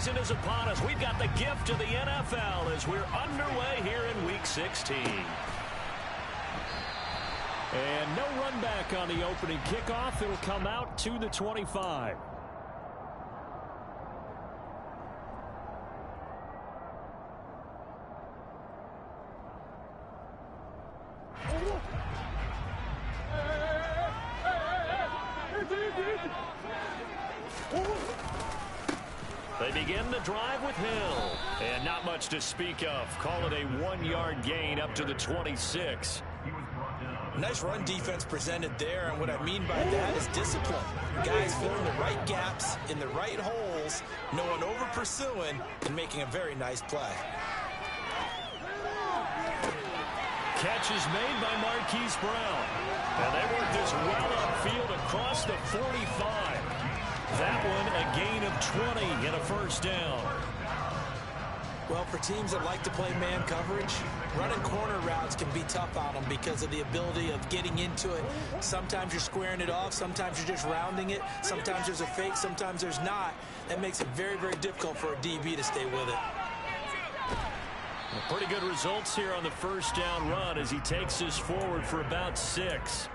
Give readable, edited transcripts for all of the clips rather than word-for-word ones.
season is upon us. We've got the gift of the NFL as we're underway here in Week 16. And no run back on the opening kickoff. It'll come out to the 25. They begin the drive with Hill. And not much to speak of. Call it a 1-yard gain up to the 26. Nice run defense presented there, and what I mean by that is discipline. Guys filling the right gaps in the right holes, no one over pursuing, and making a very nice play. Catch is made by Marquise Brown. And they work this well upfield across the 45. That one a gain of 20 and a first down. Well, for teams that like to play man coverage, running corner routes can be tough on them because of the ability of getting into it. Sometimes you're squaring it off. Sometimes you're just rounding it. Sometimes there's a fake. Sometimes there's not. That makes it very, very difficult for a DB to stay with it. Pretty good results here on the first down run as he takes us forward for about 6.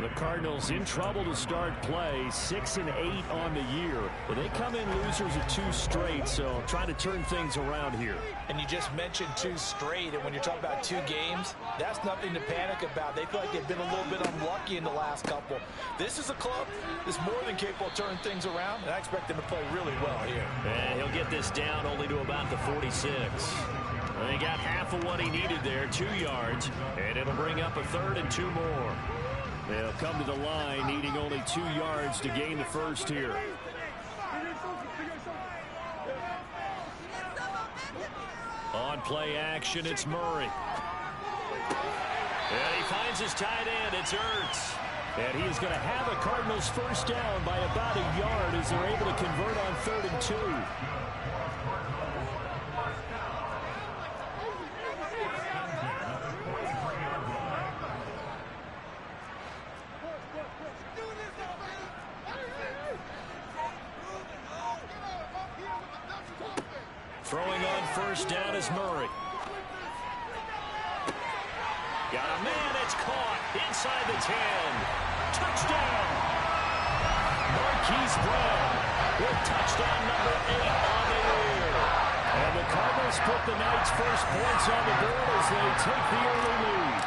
The Cardinals in trouble to start play, 6-8 on the year. But they come in losers of 2 straight, so trying to turn things around here. And you just mentioned 2 straight, and when you're talking about 2 games, that's nothing to panic about. They feel like they've been a little bit unlucky in the last couple. This is a club that's more than capable of turning things around, and I expect them to play really well here. And he'll get this down only to about the 46. He got half of what he needed there, 2 yards, and it'll bring up a 3rd and 2 more. They'll come to the line needing only 2 yards to gain the first here. On play action, it's Murray. And he finds his tight end, it's Ertz. And he is going to have a Cardinals first down by about a yard as they're able to convert on 3rd and 2. Throwing on first down is Murray. Got a man, it's caught inside the 10. Touchdown! Marquise Brown with touchdown number 8 on the year. And the Cardinals put the night's first points on the board as they take the early lead.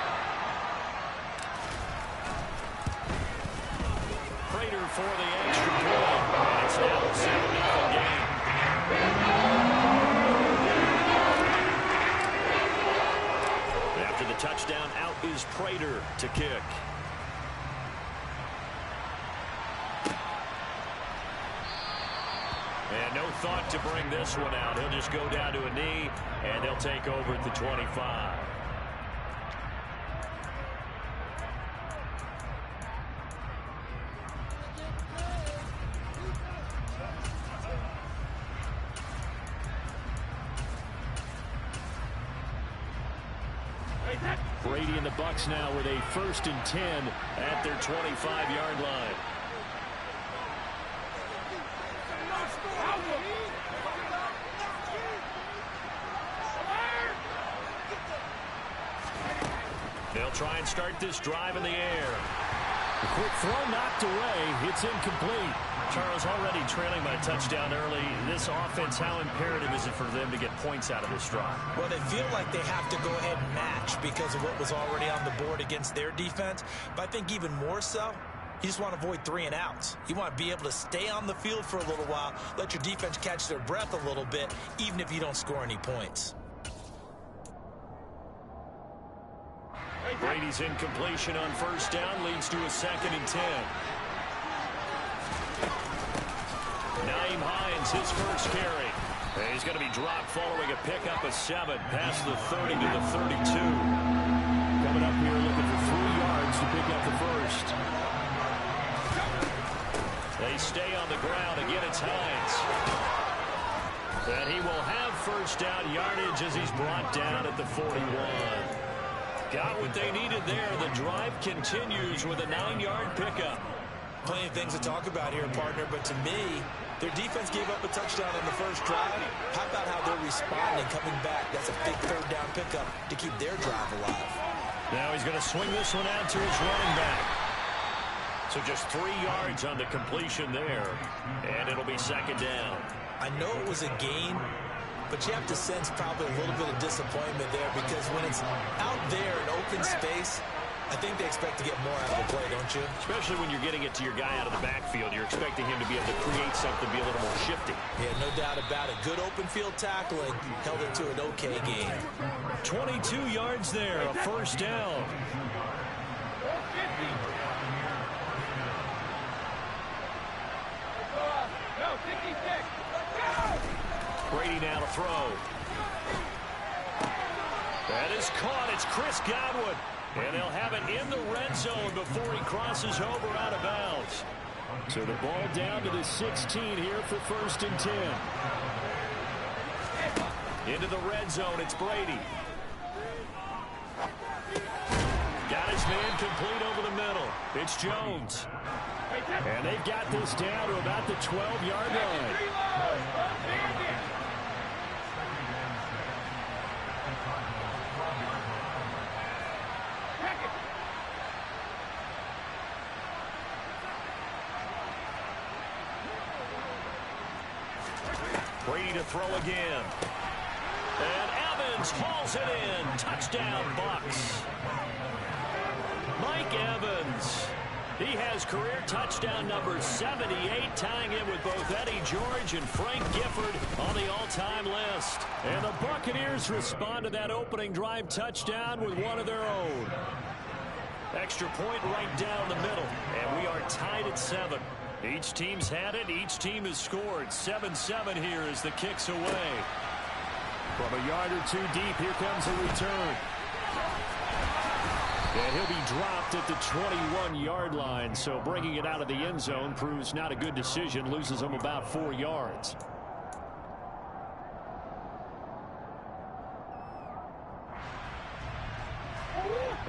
Prater for the extra point. And it's now a 7-0 game. After the touchdown, out is Prater to kick. And no thought to bring this one out. He'll just go down to a knee, and they'll take over at the 25. Brady and the Bucs now with a 1st and 10 at their 25-yard line. They'll try and start this drive in the air. The quick throw knocked away. It's incomplete. Charles, already trailing by a touchdown early. This offense, how imperative is it for them to get points out of this drive? Well, they feel like they have to go ahead and match because of what was already on the board against their defense. But I think even more so, you just want to avoid 3 and outs. You want to be able to stay on the field for a little while, let your defense catch their breath a little bit, even if you don't score any points. Brady's incompletion on first down leads to a 2nd and 10. Naeem Hines, his first carry. And he's going to be dropped following a pickup of 7 past the 30 to the 32. Coming up here looking for 3 yards to pick up the first. They stay on the ground. Again, it's Hines. And he will have first down yardage as he's brought down at the 41. Got what they needed there. The drive continues with a 9-yard pickup. Plenty of things to talk about here, partner, but to me, Their defense gave up a touchdown on the first drive. How about how they're responding, coming back? That's a big third down pickup to keep their drive alive. Now he's going to swing this one out to his running back. So just 3 yards on the completion there. And it'll be second down. I know it was a gain, but you have to sense probably a little bit of disappointment there because when it's out there in open space, I think they expect to get more out of the play, don't you? Especially when you're getting it to your guy out of the backfield. You're expecting him to be able to create something, be a little more shifty. Yeah, no doubt about it. Good open field tackling held it to an okay game. 22 yards there, a first down. Brady now to throw. That is caught. It's Chris Godwin. And they'll have it in the red zone before he crosses over out of bounds. So the ball down to the 16 here for 1st and 10. Into the red zone, it's Brady. Got his man complete over the middle. It's Jones. And they've got this down to about the 12-yard line. Brady to throw again. And Evans hauls it in. Touchdown, Bucs. Mike Evans. He has career touchdown number 78, tying it with both Eddie George and Frank Gifford on the all-time list. And the Buccaneers respond to that opening drive touchdown with one of their own. Extra point right down the middle, and we are tied at 7. Each team's had it. Each team has scored. 7-7 here as the kick's away. From a yard or two deep, here comes a return. And he'll be dropped at the 21-yard line. So bringing it out of the end zone proves not a good decision. Loses him about 4 yards.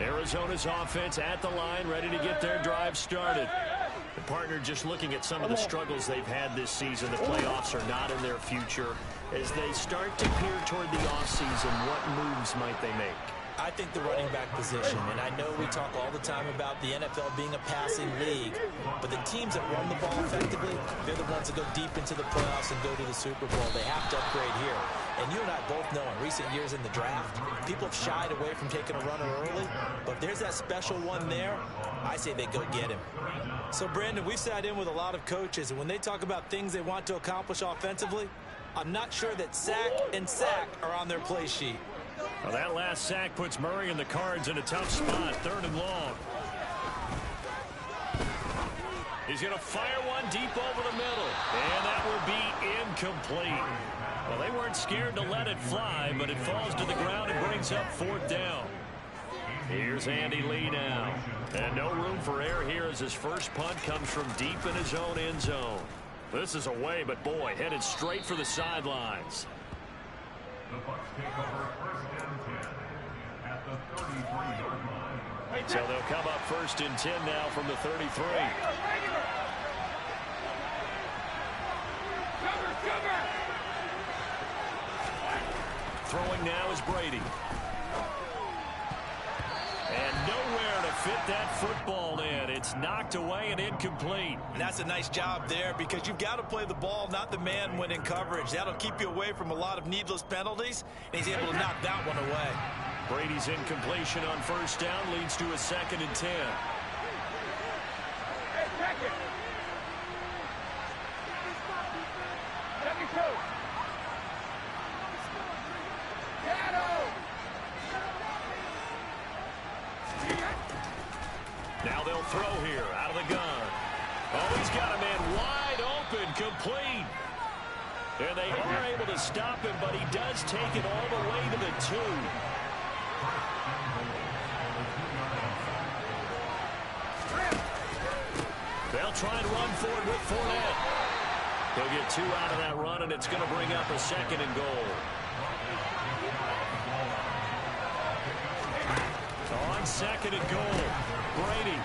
Arizona's offense at the line, ready to get their drive started. The partner just looking at some of the struggles they've had this season. The playoffs are not in their future. As they start to peer toward the offseason, what moves might they make? I think the running back position, and I know we talk all the time about the NFL being a passing league, but the teams that run the ball effectively, they're the ones that go deep into the playoffs and go to the Super Bowl. They have to upgrade here. And you and I both know in recent years in the draft, people have shied away from taking a runner early, but if there's that special one there, I say they go get him. So, Brandon, we've sat in with a lot of coaches, and when they talk about things they want to accomplish offensively, I'm not sure that sack and sack are on their play sheet. Well, that last sack puts Murray and the Cards in a tough spot, 3rd and long. He's going to fire one deep over the middle, and that will be incomplete. Well, they weren't scared to let it fly, but it falls to the ground and brings up 4th down. Here's Andy Lee now. And no room for error here as his first punt comes from deep in his own end zone. This is away, but boy, headed straight for the sidelines. The Bucs take over 1st and 10 at the 33-yard line. So they'll come up 1st and 10 now from the 33. Throwing now is Brady. And nowhere to fit that football in. It's knocked away and incomplete. And that's a nice job there because you've got to play the ball, not the man when in coverage. That'll keep you away from a lot of needless penalties, and he's able to knock that one away. Brady's incompletion on 1st down leads to a 2nd and 10. Now they'll throw here out of the gun. Oh, he's got a man wide open, complete. And they are able to stop him, but he does take it all the way to the 2. They'll try and run for it with Fournette. They'll get 2 out of that run, and it's going to bring up a 2nd and goal. On 2nd and goal, Brady.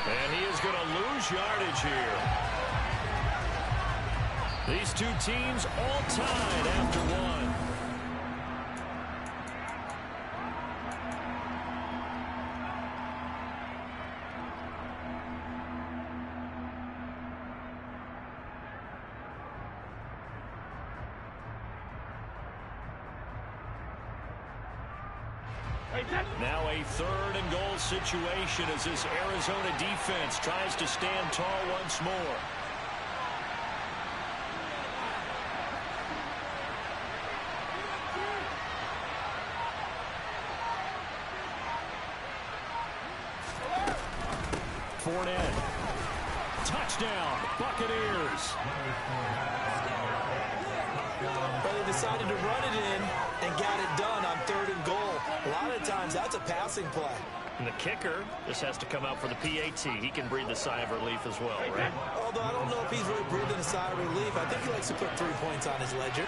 And he is going to lose yardage here. These two teams all tied after one. Now a 3rd and goal situation as this Arizona defense tries to stand tall once more. Fournette. Touchdown, Buccaneers. But they decided to run it in and got it done on 3rd and goal. A lot of times that's a passing play. And the kicker just has to come out for the PAT. He can breathe a sigh of relief as well, right? Although I don't know if he's really breathing a sigh of relief. I think he likes to put 3 points on his ledger.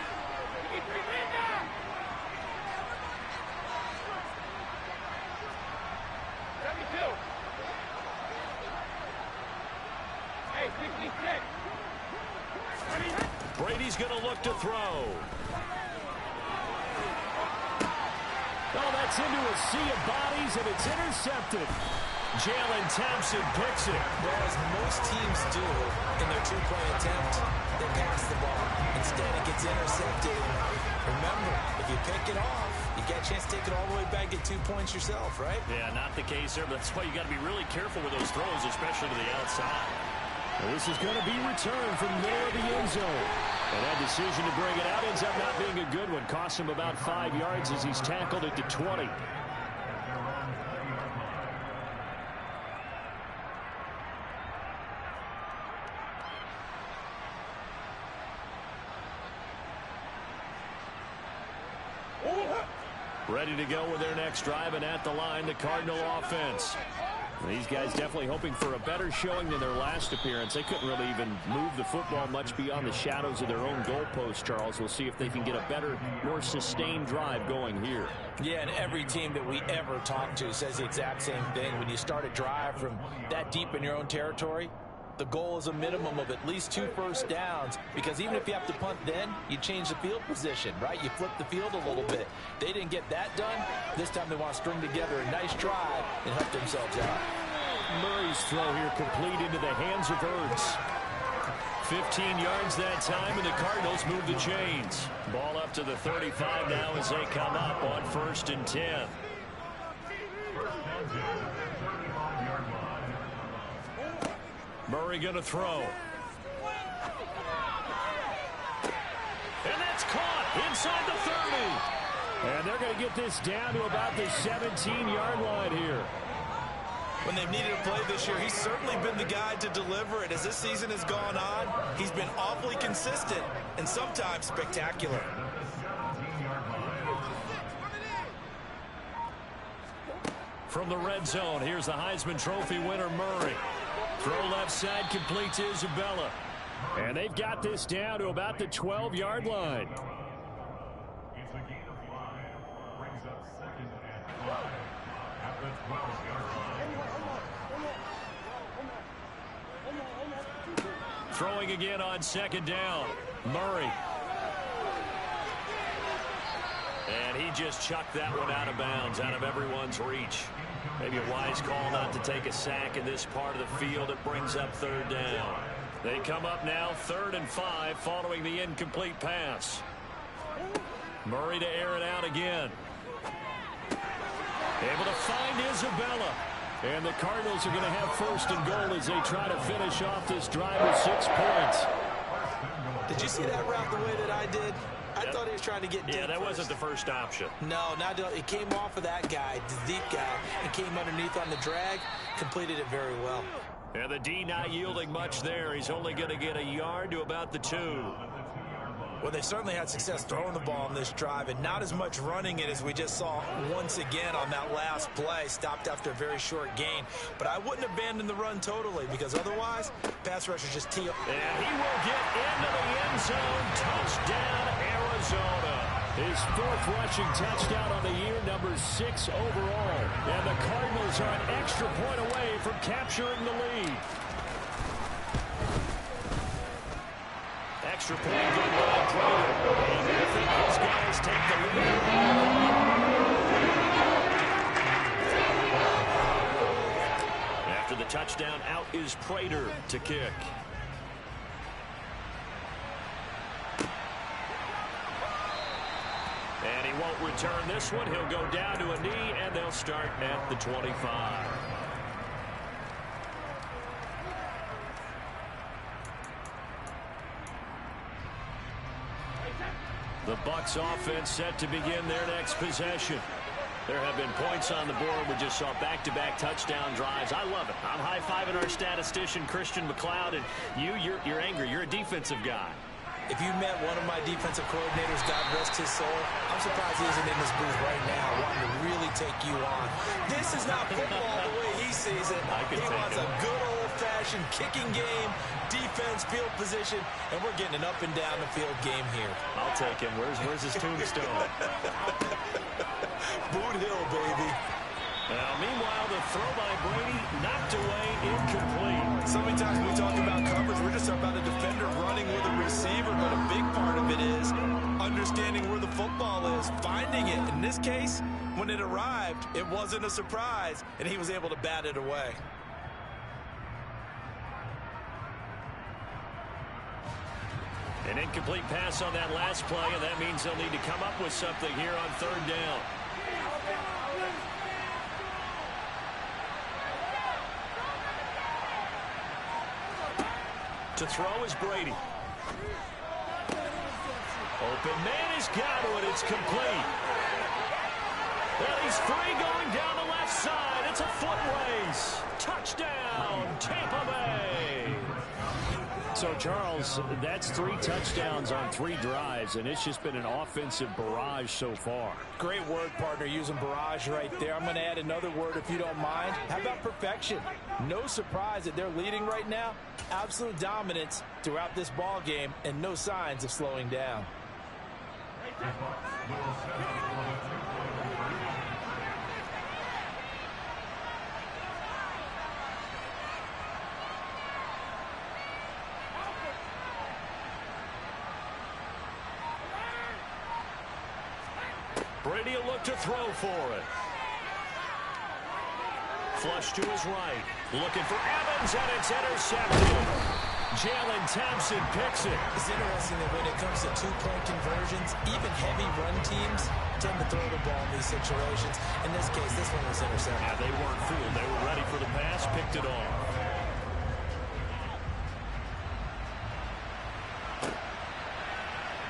Brady's going to look to throw. Oh, that's into a sea of bodies, and it's intercepted. Jalen Thompson picks it. Well, as most teams do in their 2-point attempt, they pass the ball. Instead, it gets intercepted. Remember, if you pick it off, you get a chance to take it all the way back, get 2 points yourself, right? Yeah, not the case there, but that's why you got to be really careful with those throws, especially to the outside. Well, this is going to be returned from near the end zone. And that decision to bring it out ends up not being a good one. Cost him about 5 yards as he's tackled it to 20. Ready to go with their next drive, and at the line, the Cardinal offense. These guys definitely hoping for a better showing than their last appearance. They couldn't really even move the football much beyond the shadows of their own goalpost, Charles. We'll see if they can get a better, more sustained drive going here. Yeah, and every team that we ever talk to says the exact same thing. When you start a drive from that deep in your own territory, the goal is a minimum of at least 2 first downs, because even if you have to punt then, you change the field position, right? You flip the field a little bit. They didn't get that done. This time they want to string together a nice drive and help themselves out. Murray's throw here complete into the hands of Ertz. 15 yards that time, and the Cardinals move the chains. Ball up to the 35 now as they come up on 1st and 10. Murray going to throw. And that's caught inside the 30. And they're going to get this down to about the 17-yard line here. When they've needed a play this year, he's certainly been the guy to deliver it. As this season has gone on, he's been awfully consistent and sometimes spectacular. From the red zone, here's the Heisman Trophy winner, Murray. Throw left side, complete to Isabella. And they've got this down to about the 12-yard line. It's a gain of 5. Brings up 2nd and 5 at the 12-yard line. Throwing again on 2nd down. Murray. And he just chucked that one out of bounds, out of everyone's reach. Maybe a wise call not to take a sack in this part of the field. It brings up 3rd down. They come up now 3rd and 5 following the incomplete pass. Murray to air it out again. Able to find Isabella. And the Cardinals are going to have 1st and goal as they try to finish off this drive with 6 points. Did you see that route the way that I did? I thought he was trying to get deep. Yeah, that wasn't the first option. No, it came off of that guy, the deep guy, and came underneath on the drag, completed it very well. And the D not yielding much there. He's only going to get a yard to about the 2. Well, they certainly had success throwing the ball on this drive, and not as much running it as we just saw once again on that last play. Stopped after a very short gain. But I wouldn't abandon the run totally, because otherwise, pass rushers just tee up. And he will get into the end zone. Touchdown, Arizona. His 4th rushing touchdown on the year, number 6 overall. And the Cardinals are an extra point away from capturing the lead. extra point. Good by Prater. And I think those guys take the lead. After the touchdown, out is Prater to kick. And he won't return this one. He'll go down to a knee, and they'll start at the 25. The Bucs offense set to begin their next possession. There have been points on the board. We just saw back-to-back touchdown drives. I love it. I'm high-fiving our statistician, Christian McLeod, and you're angry. You're a defensive guy. If you met one of my defensive coordinators, God rest his soul, I'm surprised he isn't in this booth right now wanting to really take you on. This is not football the way he sees it. He wants a good old-fashioned kicking game, defense, field position, and we're getting an up-and-down-the-field game here. I'll take him. Where's his tombstone? Boot Hill, baby. Now, meanwhile, the throw by Brady knocked away, incomplete. So many times when we talk about coverage, we're just talking about the defender running with a receiver, but a big part of it is understanding where the football is, finding it. In this case, when it arrived, it wasn't a surprise, and he was able to bat it away. An incomplete pass on that last play, and that means they'll need to come up with something here on third down. To throw is Brady. Open man has got to it. It's complete. Well, he's free going down the left side. It's a foot race. Touchdown, Tampa Bay. So, Charles, that's 3 touchdowns on 3 drives, and it's just been an offensive barrage so far. Great word, partner, using barrage right there. I'm going to add another word if you don't mind. How about perfection? No surprise that they're leading right now. Absolute dominance throughout this ball game and no signs of slowing down. Brady will look to throw for it. Flush to his right. Looking for Evans, and it's intercepted. Jalen Thompson picks it. It's interesting that when it comes to 2-point conversions, even heavy run teams tend to throw the ball in these situations. In this case, this one was intercepted. Yeah, they weren't fooled. They were ready for the pass, picked it off.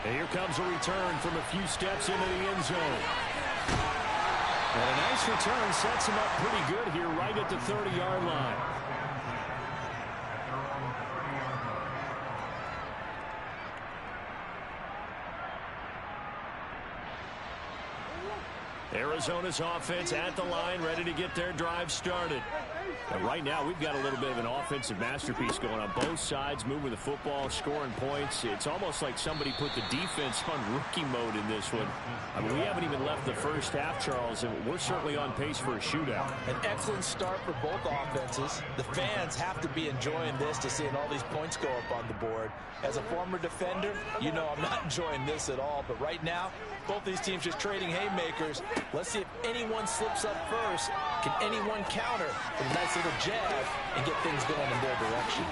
And here comes a return from a few steps into the end zone. And a nice return sets him up pretty good here right at the 30-yard line. Arizona's offense at the line, ready to get their drive started. And right now, we've got a little bit of an offensive masterpiece going on both sides, moving the football, scoring points. It's almost like somebody put the defense on rookie mode in this one. I mean, we haven't even left the first half, Charles, and we're certainly on pace for a shootout. An excellent start for both offenses. The fans have to be enjoying this to seeing all these points go up on the board. As a former defender, you know I'm not enjoying this at all. But right now, both these teams just trading haymakers. Let's see if anyone slips up first. Can anyone counter with a nice little jab and get things going in their direction?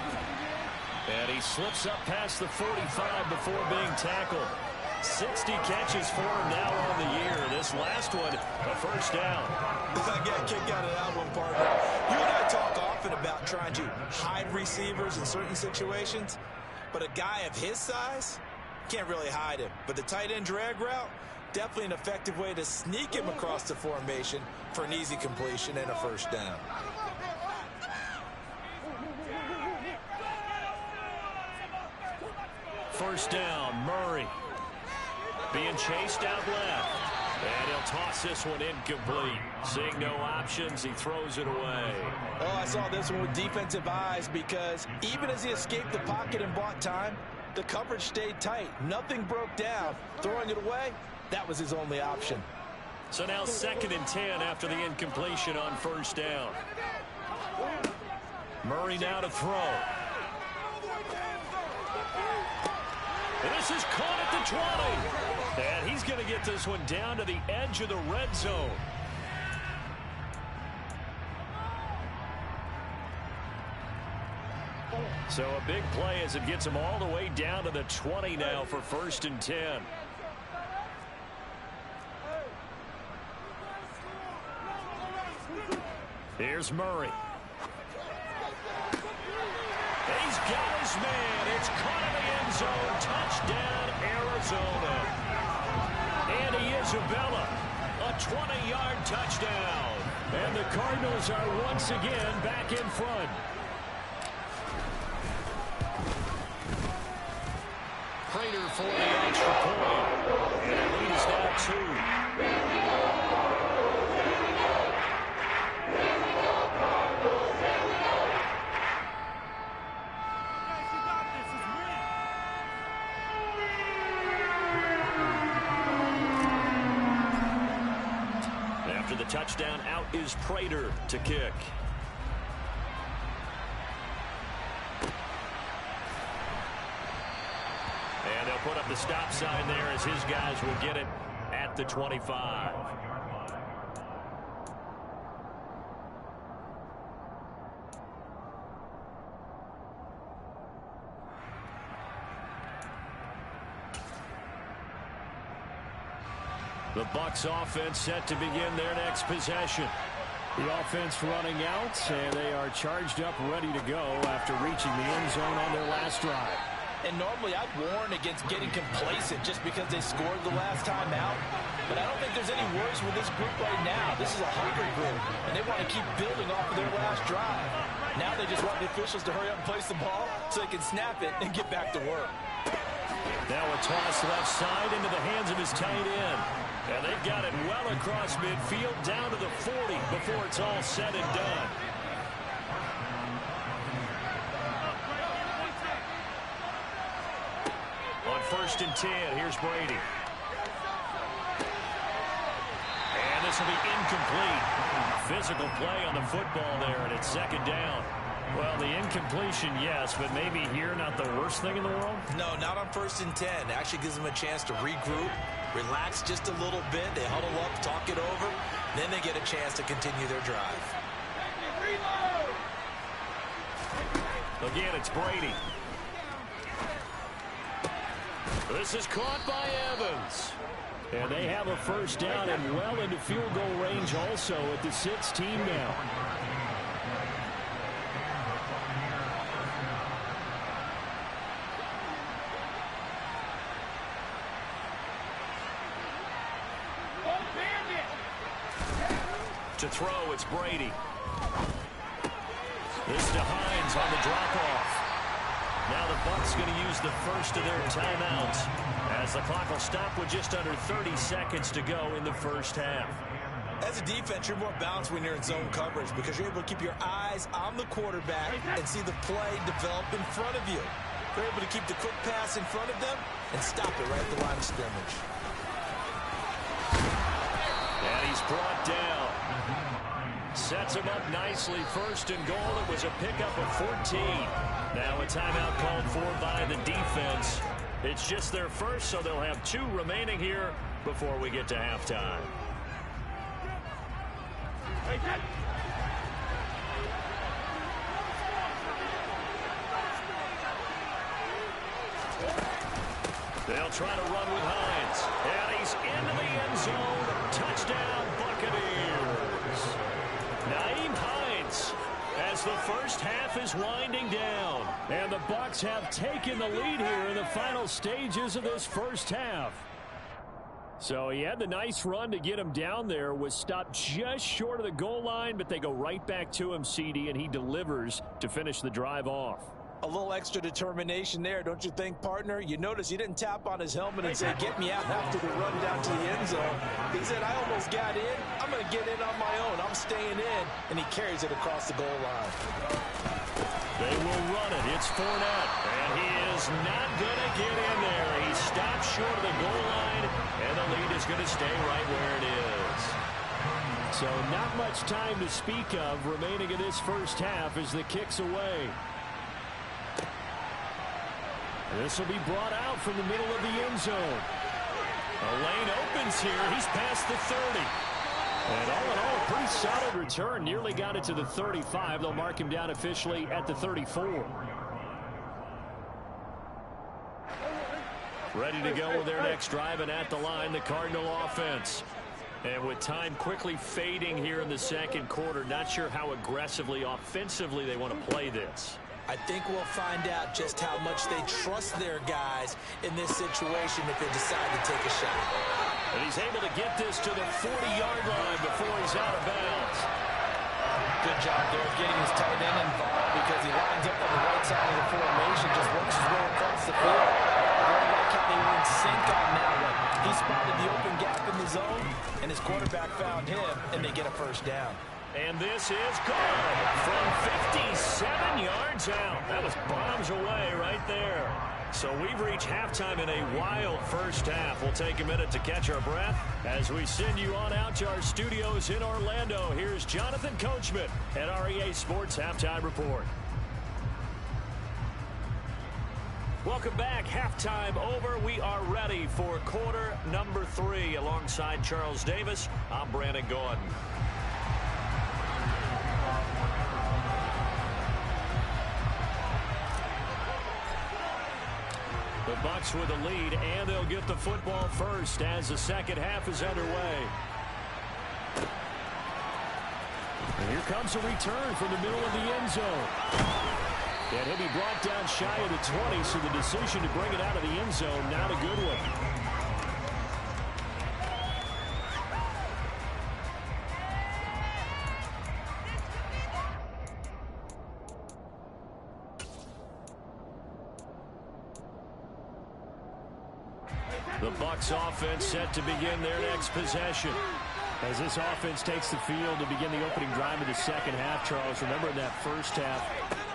And he slips up past the 45 before being tackled. 60 catches for him now on the year. This last one, a first down. I got a kick out of that one, partner. You and I talk often about trying to hide receivers in certain situations, but a guy of his size can't really hide him. But the tight end drag route, definitely an effective way to sneak him across the formation for an easy completion and a first down. First down, Murray. Being chased out left. And he'll toss this one incomplete. Seeing no options, he throws it away. Oh, I saw this one with defensive eyes because even as he escaped the pocket and bought time, the coverage stayed tight. Nothing broke down. Throwing it away, that was his only option. So now 2nd and 10 after the incompletion on first down. Murray now to throw. And this is caught at the 20. And he's going to get this one down to the edge of the red zone. So a big play as it gets him all the way down to the 20 now for 1st and 10. Here's Murray. He's got his man. It's caught in the end zone. Touchdown, Arizona. Andy Isabella, a 20-yard touchdown. And the Cardinals are once again back in front. Prater for the extra point. And the lead is now 2. After the touchdown, out is Prater to kick. And they'll put up the stop sign there as his guys will get it at the 25. The Bucs offense set to begin their next possession. The offense running out, and they are charged up, ready to go after reaching the end zone on their last drive. And normally I'd warn against getting complacent just because they scored the last time out. But I don't think there's any worries with this group right now. This is a hungry group, and they want to keep building off of their last drive. Now they just want the officials to hurry up and place the ball so they can snap it and get back to work. Now a toss left side into the hands of his tight end. And they've got it well across midfield down to the 40 before it's all said and done. On 1st and 10, here's Brady. And this will be incomplete. Physical play on the football there, and it's 2nd down. Well, the incompletion, yes, but maybe here not the worst thing in the world? No, not on 1st and 10. It actually gives them a chance to regroup, relax just a little bit. They huddle up, talk it over. Then they get a chance to continue their drive. Again, it's Brady. This is caught by Evans. And they have a 1st down and well into field goal range also at the 16 now. To throw, it's Brady. This to Hines on the drop-off. Now the Bucs going to use the first of their timeouts as the clock will stop with just under 30 seconds to go in the 1st half. As a defense, you're more balanced when you're in zone coverage because you're able to keep your eyes on the quarterback and see the play develop in front of you. You're able to keep the quick pass in front of them and stop it right at the line of scrimmage. And he's brought down. Sets him up nicely. 1st and goal. It was a pickup of 14. Now a timeout called for by the defense. It's just their first, so they'll have 2 remaining here before we get to halftime. They'll try to run with Hines. And he's into the end zone. Touchdown, Buccaneers. Nyheim Hines as the 1st half is winding down. And the Bucs have taken the lead here in the final stages of this 1st half. So he had the nice run to get him down there, was stopped just short of the goal line, but they go right back to him, CD, and he delivers to finish the drive off. A little extra determination there, don't you think, partner? You notice he didn't tap on his helmet and say, get me out after the run down to the end zone. He said, I almost got in. I'm going to get in on my own. I'm staying in. And he carries it across the goal line. They will run it. It's Fournette. And he is not going to get in there. He stopped short of the goal line. And the lead is going to stay right where it is. So not much time to speak of remaining in this 1st half as the kick's away. This will be brought out from the middle of the end zone. A lane opens here. He's past the 30. And all in all, a pretty solid return. Nearly got it to the 35. They'll mark him down officially at the 34. Ready to go with their next drive, and at the line, the Cardinal offense. And with time quickly fading here in the second quarter, not sure how aggressively, offensively they want to play this. I think we'll find out just how much they trust their guys in this situation if they decide to take a shot. And he's able to get this to the 40-yard line before he's out of bounds. Good job there of getting his tight end involved because he lines up on the right side of the formation, just works his way across the field. Very like how they were in sync on that one. He spotted the open gap in the zone, and his quarterback found him, and they get a first down. And this is good from 57 yards out. That was bombs away right there. So we've reached halftime in a wild first half. We'll take a minute to catch our breath as we send you on out to our studios in Orlando. Here's Jonathan Coachman at REA Sports Halftime Report. Welcome back. Halftime over. We are ready for quarter number 3. Alongside Charles Davis, I'm Brandon Gordon. The Bucs with a lead, and they'll get the football first as the second half is underway. And here comes a return from the middle of the end zone. And he'll be brought down shy of the 20, so the decision to bring it out of the end zone, not a good one. The Bucs offense set to begin their next possession. As this offense takes the field to begin the opening drive of the second half, Charles, remember in that first half,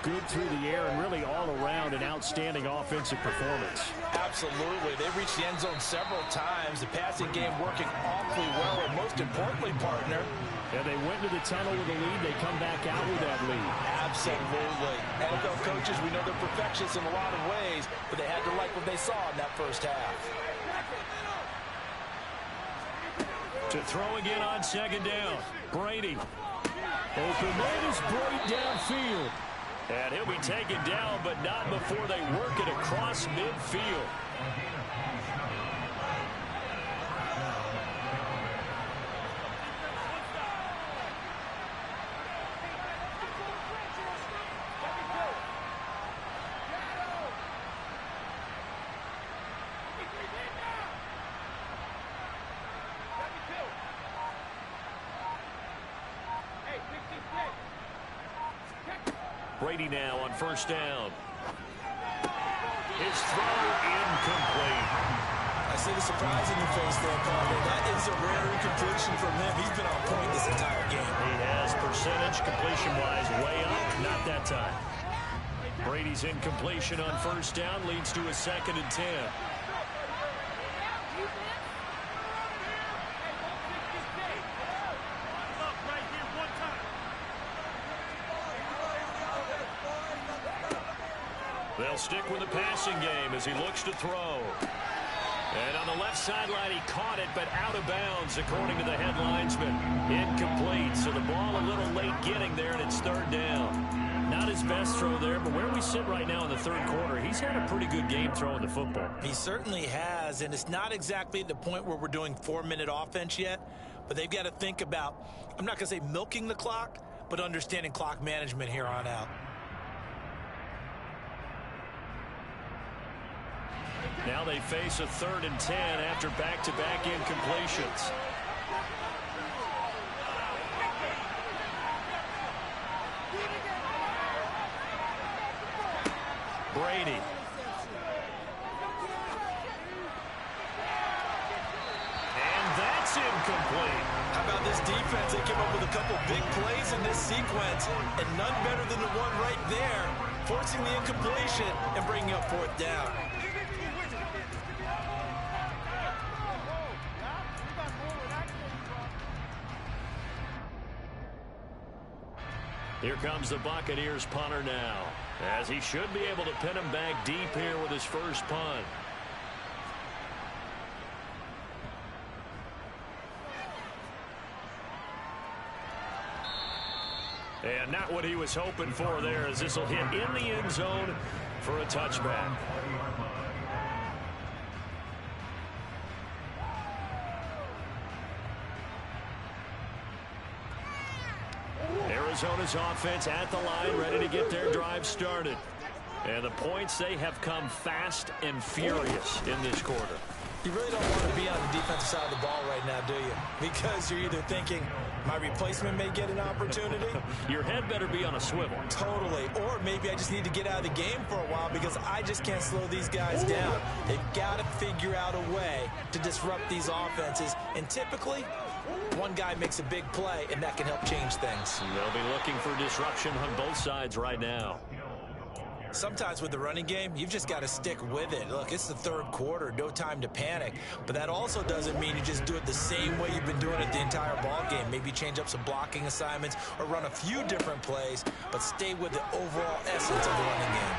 good through the air and really all around an outstanding offensive performance. Absolutely. They reached the end zone several times. The passing game working awfully well, and most importantly, partner, and they went into the tunnel with a lead. They come back out with that lead. Absolutely. NFL coaches, we know they're perfectionists in a lot of ways, but they had to like what they saw in that first half. To throw again on second down. Brady. Open man is Brady downfield. And he'll be taken down, but not before they work it across midfield. Brady now on first down. His throw incomplete. I see the surprise in your face there, Carter. That is a rare incompletion from him. He's been on point this entire game. He has percentage completion-wise way up. Not that time. Brady's incompletion on first down leads to a 2nd and 10. They'll stick with the passing game as he looks to throw. And on the left sideline, he caught it, but out of bounds, according to the head linesman. Incomplete, so the ball a little late getting there, and it's 3rd down. Not his best throw there, but where we sit right now in the 3rd quarter, he's had a pretty good game throwing the football. He certainly has, and it's not exactly at the point where we're doing 4-minute offense yet, but they've got to think about, I'm not going to say milking the clock, but understanding clock management here on out. Now they face a 3rd and 10 after back-to-back incompletions. Brady. And that's incomplete. How about this defense? They came up with a couple big plays in this sequence, and none better than the one right there, forcing the incompletion and bringing up 4th down. Here comes the Buccaneers punter now, as he should be able to pin him back deep here with his first punt. And not what he was hoping for there, as this will hit in the end zone for a touchback. Arizona's offense at the line, ready to get their drive started. And the points, they have come fast and furious in this quarter. You really don't want to be on the defensive side of the ball right now, do you? Because you're either thinking, my replacement may get an opportunity. Your head better be on a swivel. Totally. Or maybe I just need to get out of the game for a while because I just can't slow these guys down. They've got to figure out a way to disrupt these offenses. And typically, one guy makes a big play, and that can help change things. They'll be looking for disruption on both sides right now. Sometimes with the running game, you've just got to stick with it. Look, it's the third quarter, no time to panic. But that also doesn't mean you just do it the same way you've been doing it the entire ball game. Maybe change up some blocking assignments or run a few different plays, but stay with the overall essence of the running game.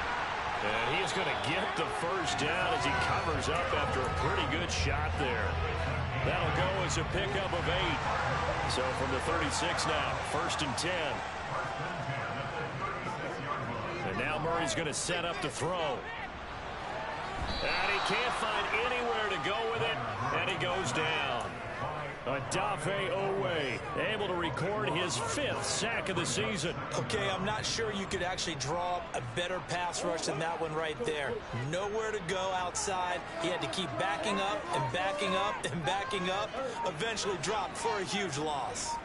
And he is going to get the first down as he covers up after a pretty good shot there. That'll go as a pickup of 8. So from the 36 now, 1st and 10. And now Murray's going to set up to throw. And he can't find anywhere to go with it, and he goes down. Odafe Owe able to record his 5th sack of the season. Okay, I'm not sure you could actually draw up a better pass rush than that one right there. Nowhere to go outside. He had to keep backing up and backing up and backing up. Eventually dropped for a huge loss.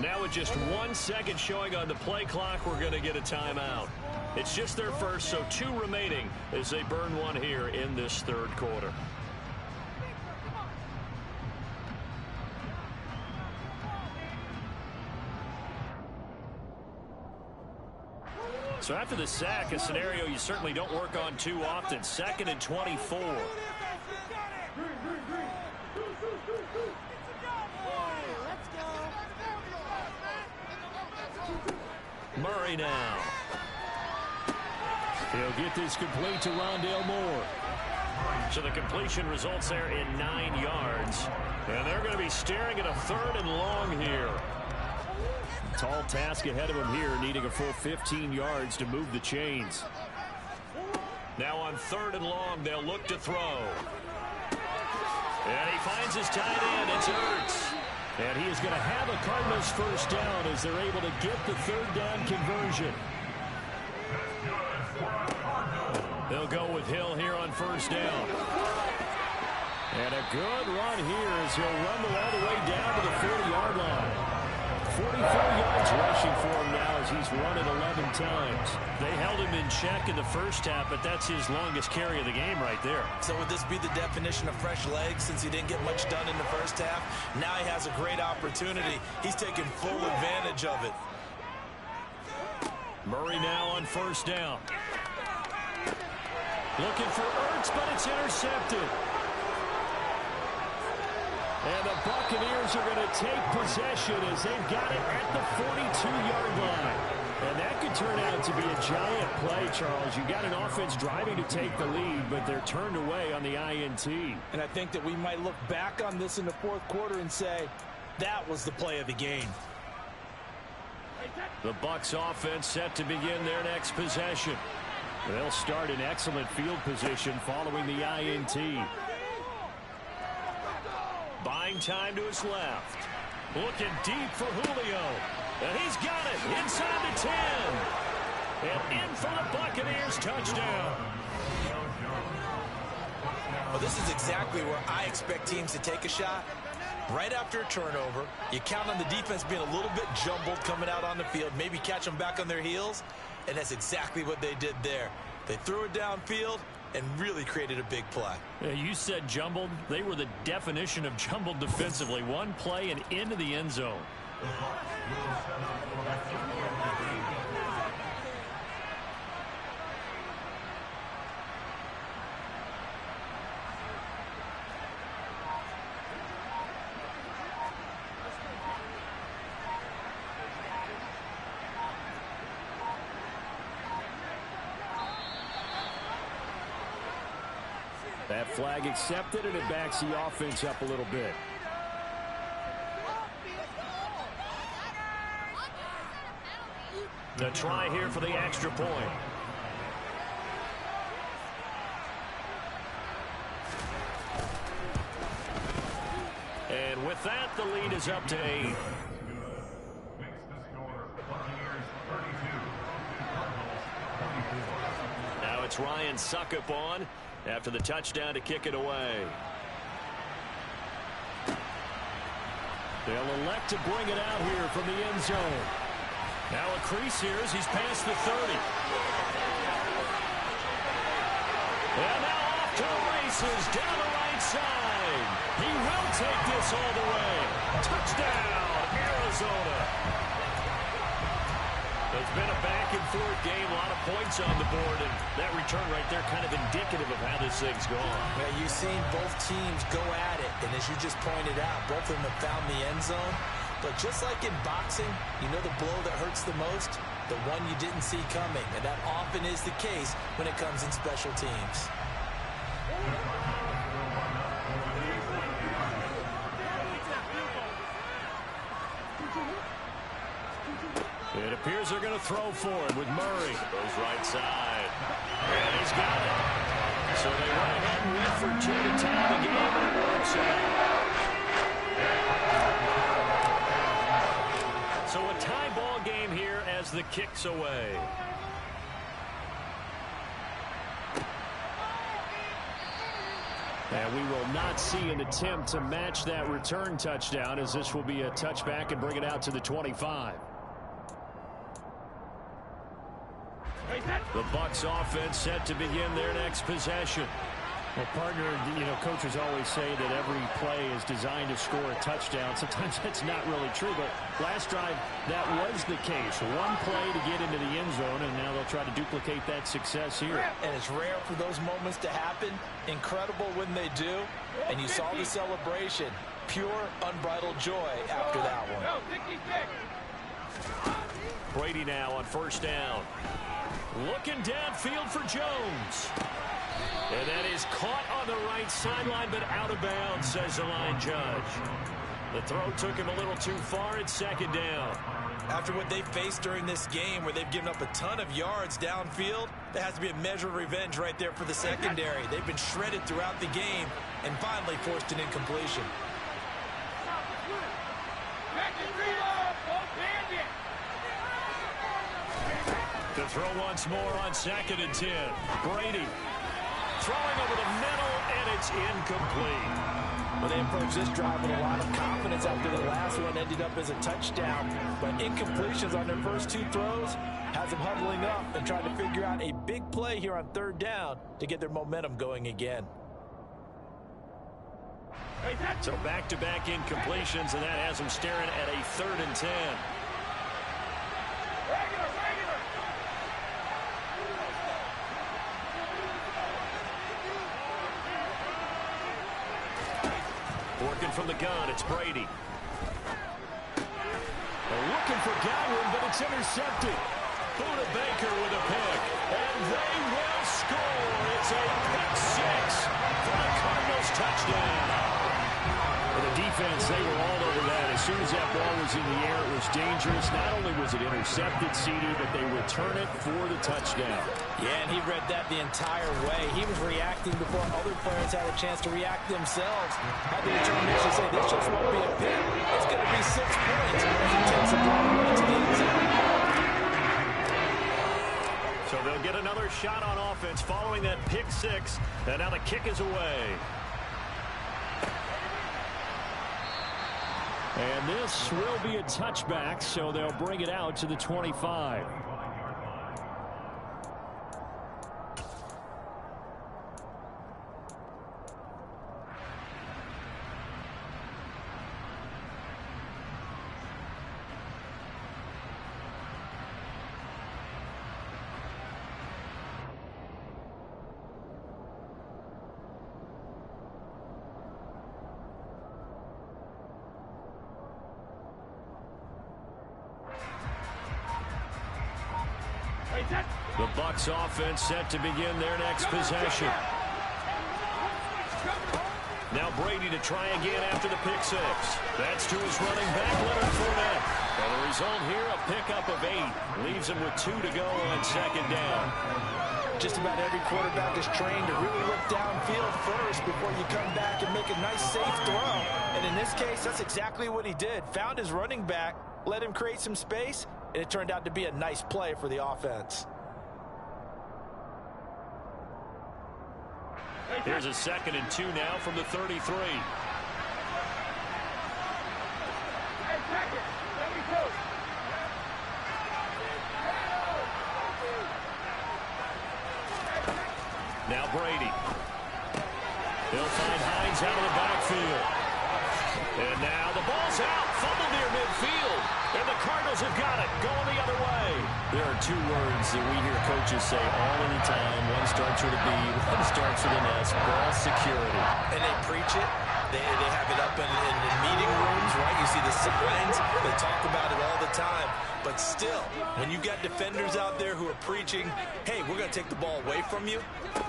Now with just 1 second showing on the play clock, we're going to get a timeout. It's just their first, so 2 remaining as they burn one here in this third quarter. So after the sack, a scenario you certainly don't work on too often. 2nd and 24. Murray now. He'll get this complete to Rondale Moore. So the completion results there in 9 yards. And they're going to be staring at a 3rd and long here. Tall task ahead of him here, needing a full 15 yards to move the chains. Now on 3rd and long, they'll look to throw. And he finds his tight end. It's Ertz. And he is going to have a Cardinals first down as they're able to get the 3rd down conversion. They'll go with Hill here on 1st down. And a good run here as he'll rumble all the way down to the 40-yard line. 44 yards rushing for him now as he's run it 11 times. They held him in check in the first half, but that's his longest carry of the game right there. So would this be the definition of fresh legs since he didn't get much done in the first half? Now he has a great opportunity. He's taking full advantage of it. Murray now on 1st down. Looking for Ertz, but it's intercepted. And the Buccaneers are going to take possession as they've got it at the 42-yard line. And that could turn out to be a giant play, Charles. You've got an offense driving to take the lead, but they're turned away on the INT. And I think that we might look back on this in the 4th quarter and say, that was the play of the game. The Bucs offense set to begin their next possession. They'll start in excellent field position following the INT. Buying time to his left. Looking deep for Julio. And he's got it inside the 10. And in for the Buccaneers touchdown. Well, this is exactly where I expect teams to take a shot. Right after a turnover, you count on the defense being a little bit jumbled coming out on the field, maybe catch them back on their heels, and that's exactly what they did there. They threw it downfield and really created a big play. You said jumbled. They were the definition of jumbled defensively. One play and into the end zone. That flag accepted, and it backs the offense up a little bit. The try here for the extra point. And with that, the lead is up to 8. Makes the score Buccaneers 32, Cardinals 24. Now it's Ryan Suckup on after the touchdown to kick it away. They'll elect to bring it out here from the end zone. Now a crease here as he's past the 30. And now off to the races down the right side. He will take this all the way. Touchdown, Arizona. It's been a back-and-forth game, a lot of points on the board, and that return right there kind of indicative of how this thing's gone. Yeah, you've seen both teams go at it, and as you just pointed out, both of them have found the end zone. But just like in boxing, you know the blow that hurts the most? The one you didn't see coming, and that often is the case when it comes in special teams. It appears they're going to throw for it with Murray. Goes right side. And he's got it. So they went ahead and went for 2 to tie the game, and it works out. So a tie ball game here as the kick's away. And we will not see an attempt to match that return touchdown, as this will be a touchback and bring it out to the 25. The Bucs offense set to begin their next possession. Well, partner, you know, coaches always say that every play is designed to score a touchdown. Sometimes that's not really true, but last drive, that was the case. One play to get into the end zone, and now they'll try to duplicate that success here. And it's rare for those moments to happen. Incredible when they do. And you saw the celebration. Pure, unbridled joy after that one. Brady now on first down. Looking downfield for Jones. And that is caught on the right sideline, but out of bounds, says the line judge. The throw took him a little too far at second down. After what they faced during this game, where they've given up a ton of yards downfield, there has to be a measure of revenge right there for the secondary. They've been shredded throughout the game and finally forced an incompletion. To throw once more on 2nd and 10. Brady throwing over the middle, and it's incomplete. Well, they approached this drive with a lot of confidence after the last one ended up as a touchdown. But incompletions on their first 2 throws has them huddling up and trying to figure out a big play here on 3rd down to get their momentum going again. So back-to-back incompletions, and that has them staring at a 3rd and 10. Working from the gun, it's Brady. They're looking for Godwin, but it's intercepted. Buda Baker with a pick, and they will score. It's a pick 6 for the Cardinals touchdown. For the defense, they were all over that. As soon as that ball was in the air, it was dangerous. Not only was it intercepted, CD, but they return it for the touchdown. Yeah, and he read that the entire way. He was reacting before other players had a chance to react themselves. Had the determination to say, this just won't be a pick. It's going to be 6 points as he takes it all the way to the end zone. So they'll get another shot on offense following that pick 6, and now the kick is away. And this will be a touchback, so they'll bring it out to the 25. The Bucs offense set to begin their next possession. Now Brady to try again after the pick six. That's to his running back, Leonard Fournette. And the result here, a pickup of 8. Leaves him with 2 to go on second down. Just about every quarterback is trained to really look downfield first before you come back and make a nice, safe throw. And in this case, that's exactly what he did. Found his running back, let him create some space, and it turned out to be a nice play for the offense. Here's a 2nd and 2 now from the 33. Now Brady. He'll find Hines out of the backfield. And now the ball's out. Fumble near midfield. And the Cardinals have got it. Going the other way. There are 2 words that we hear coaches say all of the time. One starts with a B, one starts with an S. Ball security. And they preach it. They have it up in meeting rooms, right? You see the signs. They talk about it all the time. But still, when you got defenders out there who are preaching, hey, we're going to take the ball away from you,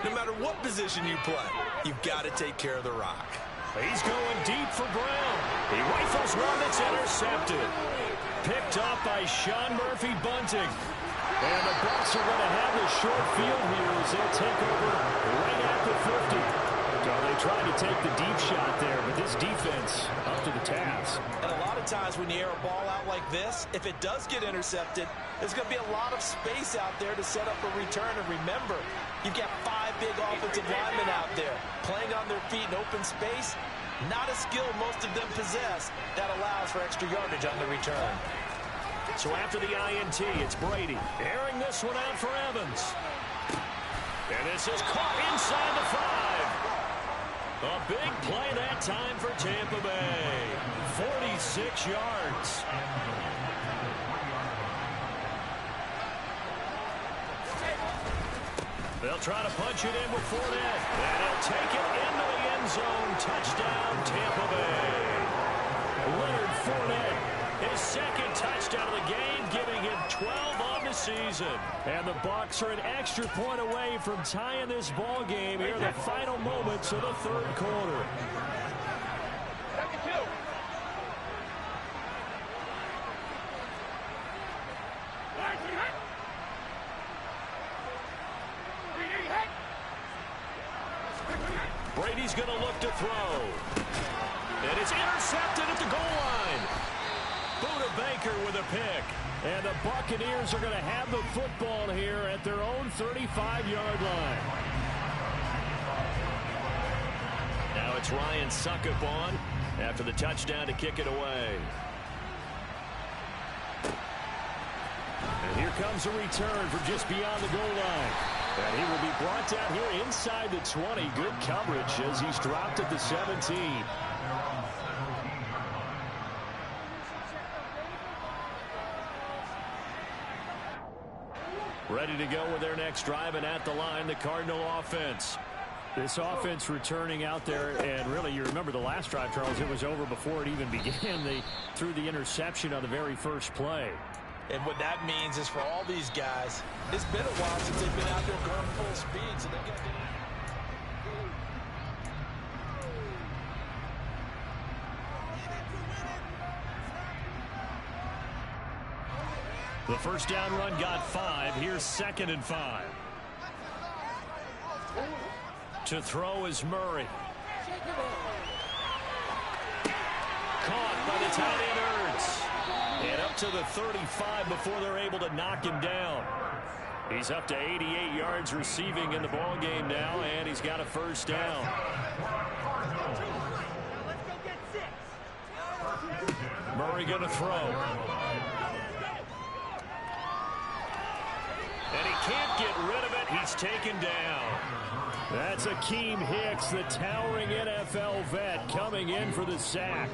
no matter what position you play, you've got to take care of the rock. He's going deep for Brown. He rifles one that's intercepted. Picked up by Sean Murphy-Bunting. And the Bucs are going to have the short field here as they'll take over right at the 50. So they tried to take the deep shot there, but this defense up to the task. And a lot of times when you air a ball out like this, if it does get intercepted, there's going to be a lot of space out there to set up a return. And remember, you've got 5 big offensive linemen out there playing on their feet in open space. Not a skill most of them possess that allows for extra yardage on the return. So after the INT, it's Brady airing this one out for Evans. And this is caught inside the 5. A big play that time for Tampa Bay. 46 yards. They'll try to punch it in with Fournette. And he'll take it into the end zone. Touchdown, Tampa Bay. Leonard Fournette, his 2nd touchdown of the game, giving him 12 on the season. And the Bucs are an extra point away from tying this ball game here in the final moments of the 3rd quarter. Brady's going to look to throw. And it's intercepted at the goal line. Buda Baker with a pick. And the Buccaneers are going to have the football here at their own 35-yard line. Now it's Ryan Suckup on after the touchdown to kick it away. And here comes a return from just beyond the goal line. And he will be brought down here inside the 20. Good coverage as he's dropped at the 17. Ready to go with their next drive, and at the line, the Cardinal offense. This offense returning out there, and really, you remember the last drive, Charles, it was over before it even began. They threw the interception on the very first play. And what that means is for all these guys, it's been a while since they've been out there going full speed, so they got to... The first down run got 5. Here's 2nd and 5. To throw is Murray. Caught by the tight end Ertz. And up to the 35 before they're able to knock him down. He's up to 88 yards receiving in the ball game now, and he's got a first down. Murray going to throw. And he can't get rid of it. He's taken down. That's Akeem Hicks, the towering NFL vet, coming in for the sack.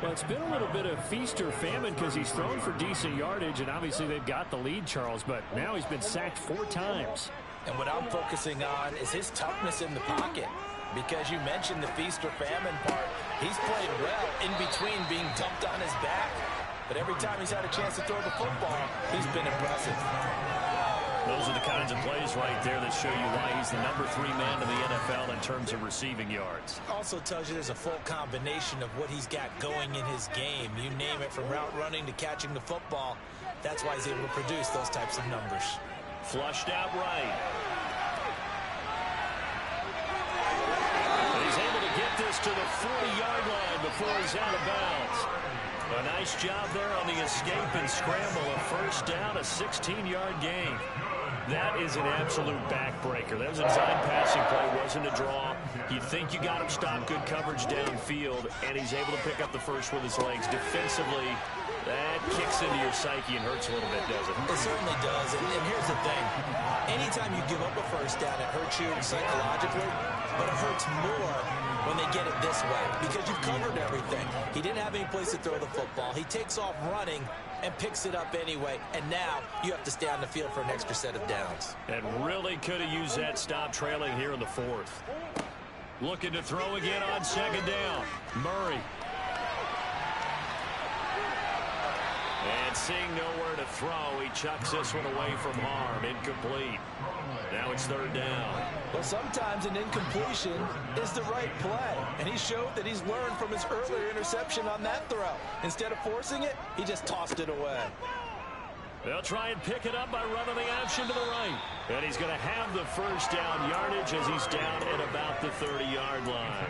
Well, it's been a little bit of feast or famine because he's thrown for decent yardage, and obviously they've got the lead, Charles, but now he's been sacked 4 times. And what I'm focusing on is his toughness in the pocket. Because you mentioned the feast or famine part. He's played well in between being dumped on his back. But every time he's had a chance to throw the football, he's been impressive. Those are the kinds of plays right there that show you why he's the #3 man in the NFL in terms of receiving yards. Also tells you there's a full combination of what he's got going in his game. You name it, from route running to catching the football. That's why he's able to produce those types of numbers. Flushed out right. And he's able to get this to the 40-yard line before he's out of bounds. A nice job there on the escape and scramble. A first down, a 16-yard gain. That is an absolute backbreaker. That was a design passing play, wasn't a draw. You'd think you got him stopped, good coverage downfield, and he's able to pick up the first with his legs. Defensively, that kicks into your psyche and hurts a little bit, doesn't it? It certainly does. And here's the thing. Anytime you give up a first down, it hurts you psychologically, but it hurts more when they get it this way because you've covered everything. He didn't have any place to throw the football. He takes off running and picks it up anyway, and now you have to stay on the field for an extra set of downs. And really could have used that stop trailing here in the fourth. Looking to throw again on second down. Murray. And seeing nowhere to throw, he chucks this one away from harm. Incomplete. Now it's third down. Well, sometimes an incompletion is the right play, and he showed that he's learned from his earlier interception on that throw. Instead of forcing it, he just tossed it away. They'll try and pick it up by running the option to the right. And he's going to have the first down yardage as he's down at about the 30-yard line.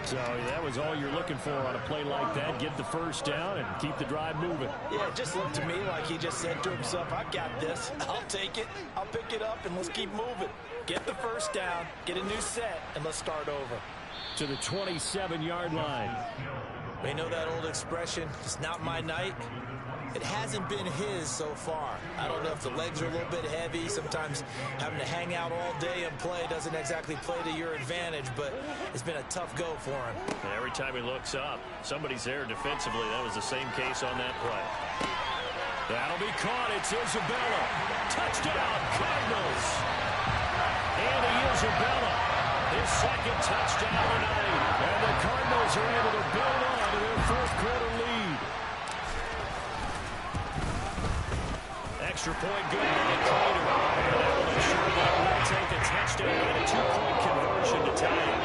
So that was all you're looking for on a play like that. Get the first down and keep the drive moving. Yeah, it just looked to me like he just said to himself, I got this. I'll take it. I'll pick it up, and let's keep moving. Get the first down, get a new set, and let's start over. To the 27-yard line. We know that old expression, it's not my night. It hasn't been his so far. I don't know if the legs are a little bit heavy. Sometimes having to hang out all day and play doesn't exactly play to your advantage, but it's been a tough go for him. And every time he looks up, somebody's there defensively. That was the same case on that play. That'll be caught. It's Isabella. Touchdown, Cardinals. Andy Isabella, his second touchdown tonight. And the Cardinals are able to build on to their fourth-quarter lead. Extra point good by Prater. And that will ensure that will take a touchdown and a 2-point conversion to tie it.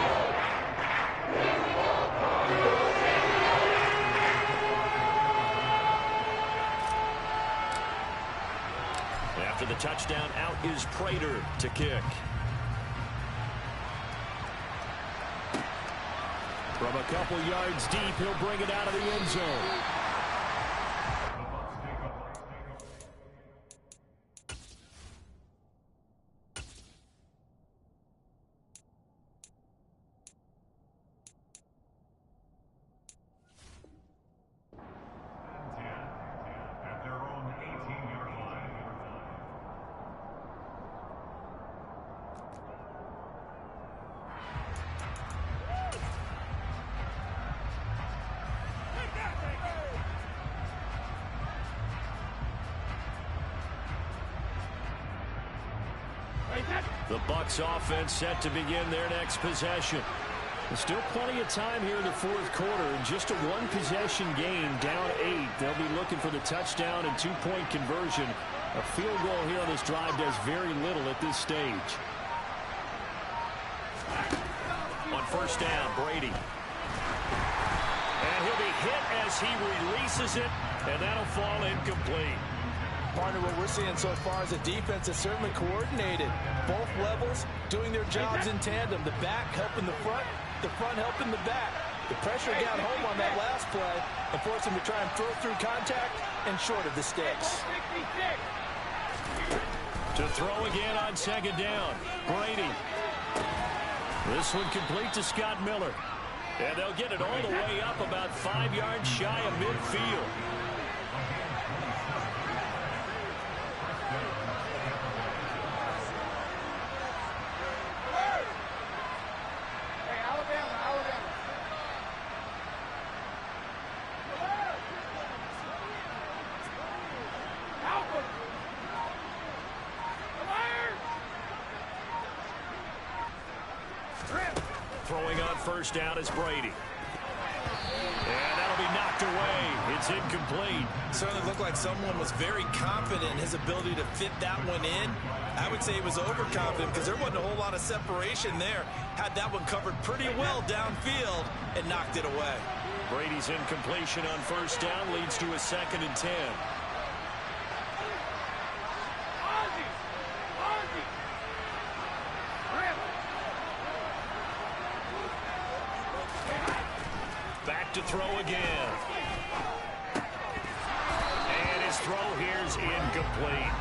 After the touchdown, out is Prater to kick. From a couple yards deep, he'll bring it out of the end zone. At their own 18-yard line. The Bucs offense set to begin their next possession. There's still plenty of time here in the fourth quarter. And just a one-possession game, down 8. They'll be looking for the touchdown and 2-point conversion. A field goal here on this drive does very little at this stage. On first down, Brady. And he'll be hit as he releases it, and that'll fall incomplete. Partner, what we're seeing so far is a defense that's certainly coordinated. Both levels doing their jobs in tandem. The back helping the front helping the back. The pressure got home on that last play and forced him to try and throw through contact and short of the sticks. To throw again on second down, Brady. This one complete to Scott Miller. And they'll get it all the way up about 5 yards shy of midfield. Throwing on first down is Brady. And that'll be knocked away. It's incomplete. Certainly looked like someone was very confident in his ability to fit that one in. I would say he was overconfident because there wasn't a whole lot of separation there. Had that one covered pretty well downfield and knocked it away. Brady's incompletion on first down leads to a 2nd and 10. Back to throw again. And his throw here's incomplete.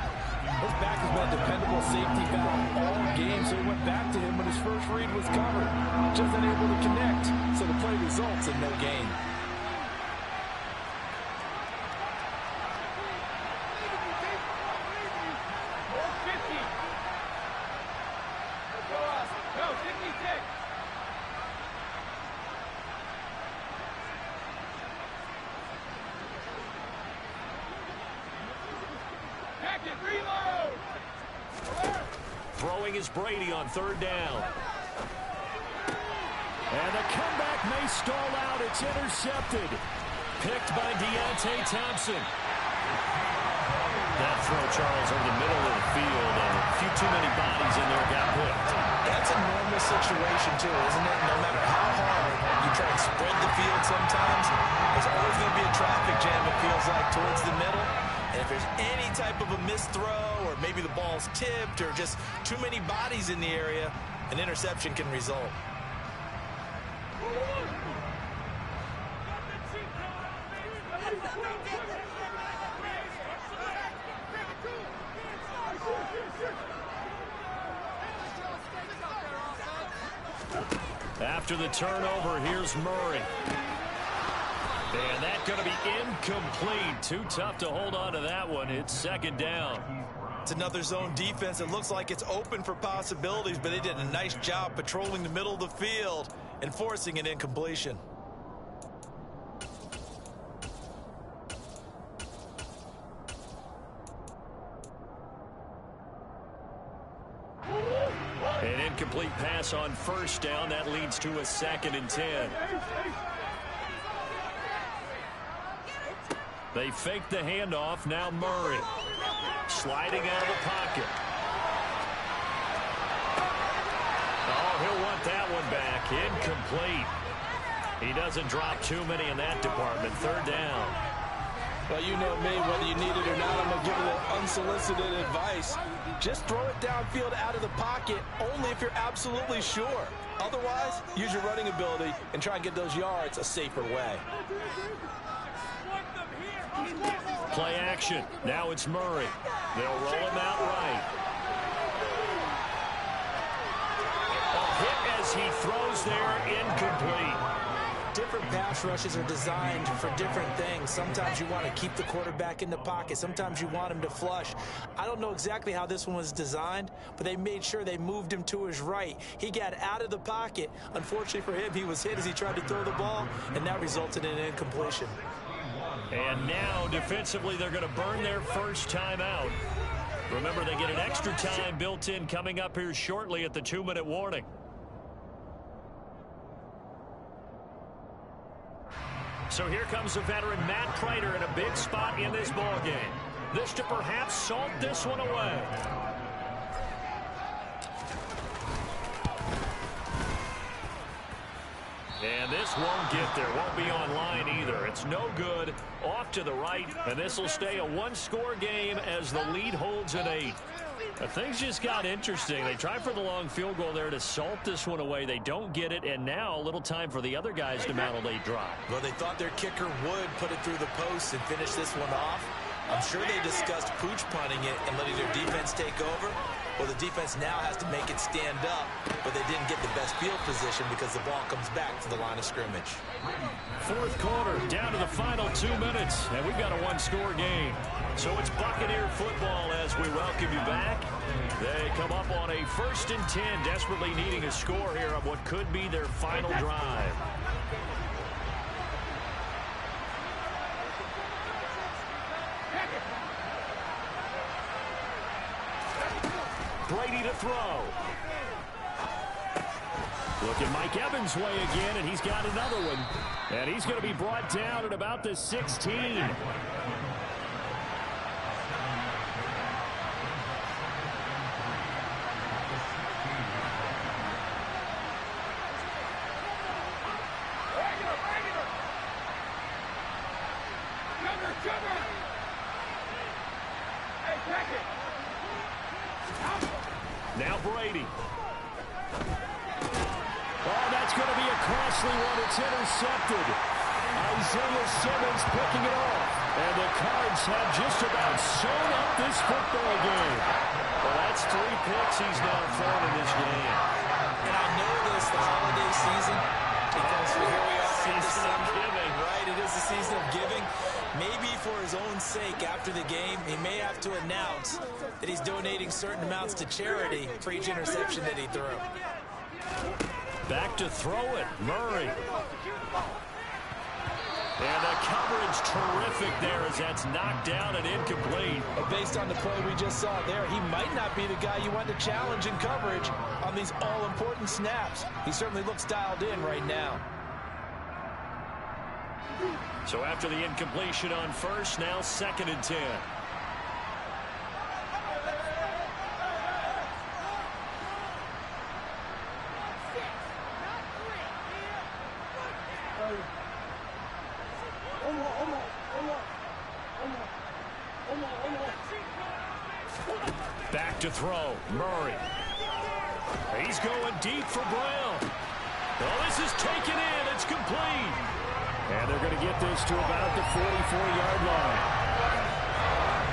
His back has been a dependable safety valve all game, so he went back to him when his first read was covered. Just unable to connect, so the play results in no gain. Throwing is Brady on 3rd down. And the comeback may stall out. It's intercepted. Picked by Deontay Thompson. That throw, Charles, over the middle of the field. And a few too many bodies in there got picked. That's a normal situation, too, isn't it? No matter how hard you try and spread the field sometimes, there's always going to be a traffic jam, it feels like, towards the middle. And if there's any type of a missed throw, or maybe the ball's tipped, or just too many bodies in the area, an interception can result. After the turnover, here's Murray. And that's going to be incomplete. Too tough to hold on to that one. It's 2nd down. It's another zone defense. It looks like it's open for possibilities, but they did a nice job patrolling the middle of the field and forcing an incompletion. An incomplete pass on first down. That leads to a 2nd and 10. They fake the handoff. Now Murray. Sliding out of the pocket. Oh, he'll want that one back. Incomplete. He doesn't drop too many in that department. 3rd down. Well, you know me, whether you need it or not, I'm going to give a little unsolicited advice. Just throw it downfield out of the pocket only if you're absolutely sure. Otherwise, use your running ability and try and get those yards a safer way. Play action. Now it's Murray. They'll roll him out right. A hit as he throws there, incomplete. Different pass rushes are designed for different things. Sometimes you want to keep the quarterback in the pocket. Sometimes you want him to flush. I don't know exactly how this one was designed, but they made sure they moved him to his right. He got out of the pocket. Unfortunately for him, he was hit as he tried to throw the ball, and that resulted in an incompletion. And now, defensively, they're going to burn their first time out. Remember, they get an extra time built in coming up here shortly at the 2-minute warning. So here comes the veteran Matt Prater in a big spot in this ball game. This to perhaps salt this one away. And this won't get there. Won't be online either. It's no good. Off to the right. And this will stay a one-score game as the lead holds at 8. But things just got interesting. They tried for the long field goal there to salt this one away. They don't get it. And now a little time for the other guys to mount a late drive. Well, they thought their kicker would put it through the post and finish this one off. I'm sure they discussed pooch punting it and letting their defense take over. Well, the defense now has to make it stand up, but they didn't get the best field position because the ball comes back to the line of scrimmage. 4th quarter, down to the final 2 minutes, and we've got a one-score game. So it's Buccaneer football as we welcome you back. They come up on a 1st and 10, desperately needing a score here on what could be their final drive. Brady to throw. Looking Mike Evans' way again, and he's got another one. And he's going to be brought down at about the 16. Now Brady. Oh, that's going to be a costly one. It's intercepted. Isaiah Simmons picking it off. And the Cards have just about sewn up this football game. Well, that's 3 picks he's now thrown in this game. And I know this, the holiday season, because here we are in December. Right, it is the season of giving. Maybe for his own sake, after the game, he may have to announce that he's donating certain amounts to charity for each interception that he threw. Back to throw it, Murray. And the coverage terrific there as that's knocked down and incomplete. But based on the play we just saw there, he might not be the guy you want to challenge in coverage on these all-important snaps. He certainly looks dialed in right now. So after the incompletion on first, now 2nd and 10. Back to throw, Murray. He's going deep for Brown. Oh, this is taken in. It's complete. And they're going to get this to about the 44-yard line.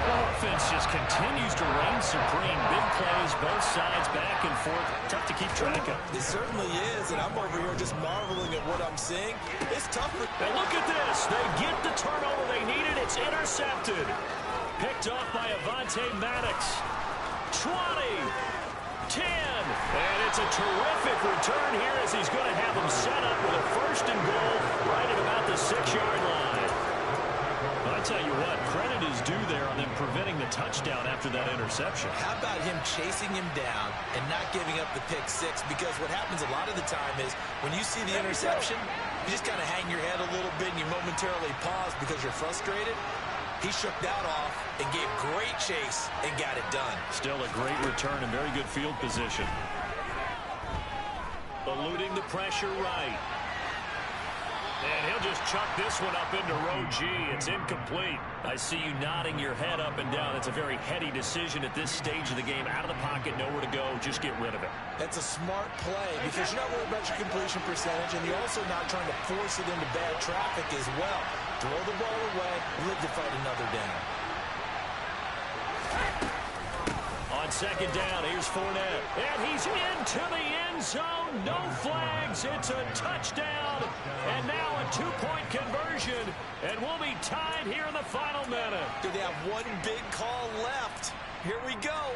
The offense just continues to reign supreme. Big plays, both sides, back and forth. Tough to keep track of. It certainly is, and I'm over here just marveling at what I'm seeing. It's tough. And look at this. They get the turnover they needed. It's intercepted. Picked off by Avonte Maddox. 20, 10, and it's a terrific return here as he's going to have them set up with a 1st and goal right at about the 6-yard line. Well, I tell you what, credit is due there on them preventing the touchdown after that interception. How about him chasing him down and not giving up the pick 6? Because what happens a lot of the time is when you see the interception, you just kind of hang your head a little bit and you momentarily pause because you're frustrated. He shook that off and gave great chase and got it done. Still a great return and very good field position. Eluding the pressure right. And he'll just chuck this one up into row G. It's incomplete. I see you nodding your head up and down. It's a very heady decision at this stage of the game. Out of the pocket, nowhere to go. Just get rid of it. That's a smart play because you're not worried about your completion percentage, and you're also not trying to force it into bad traffic as well. Throw the ball away, live to fight another down. On 2nd down, here's Fournette. And he's into the end zone. No flags. It's a touchdown. And now a 2-point conversion. And we'll be tied here in the final minute. Do they have one big call left? Here we go.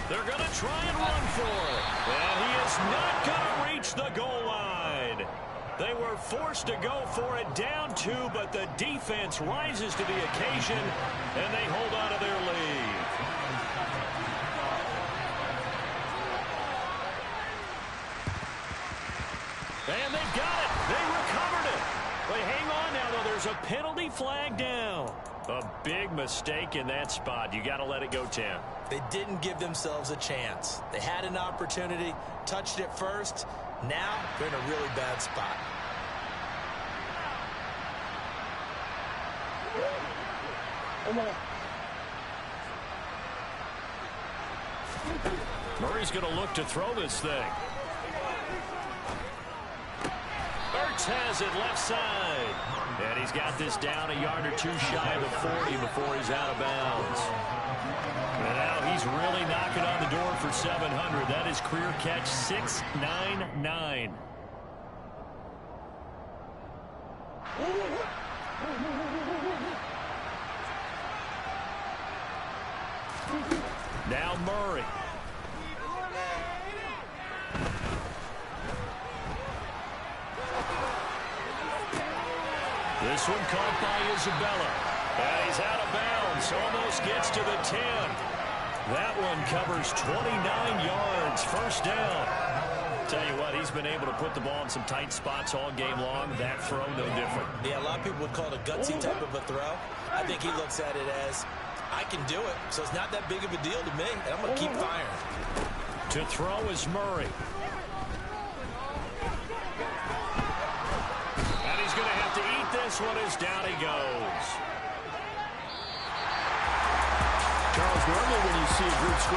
They're going to try and run for it. And he is not going to reach the goal line. They were forced to go for it down 2, but the defense rises to the occasion, and they hold on to their lead. And they've got it. They recovered it. But hang on now, though. There's a penalty flag down. A big mistake in that spot. You got to let it go 10. They didn't give themselves a chance. They had an opportunity, touched it first. Now they're in a really bad spot. Murray's going to look to throw this thing. Ertz has it left side. And he's got this down a yard or 2 shy of the 40 before he's out of bounds. And now he's really knocking on the door for 700. That is career catch 699. Now Murray. This one caught by Isabella. And he's out of bounds. This almost gets to the 10. That one covers 29 yards. First down. Tell you what, he's been able to put the ball in some tight spots all game long. That throw, no different. Yeah, a lot of people would call it a gutsy type of a throw. I think he looks at it as, I can do it, so it's not that big of a deal to me, and I'm going to keep firing. To throw is Murray. And he's going to have to eat this one as down he goes. Charles, normally when you see a group score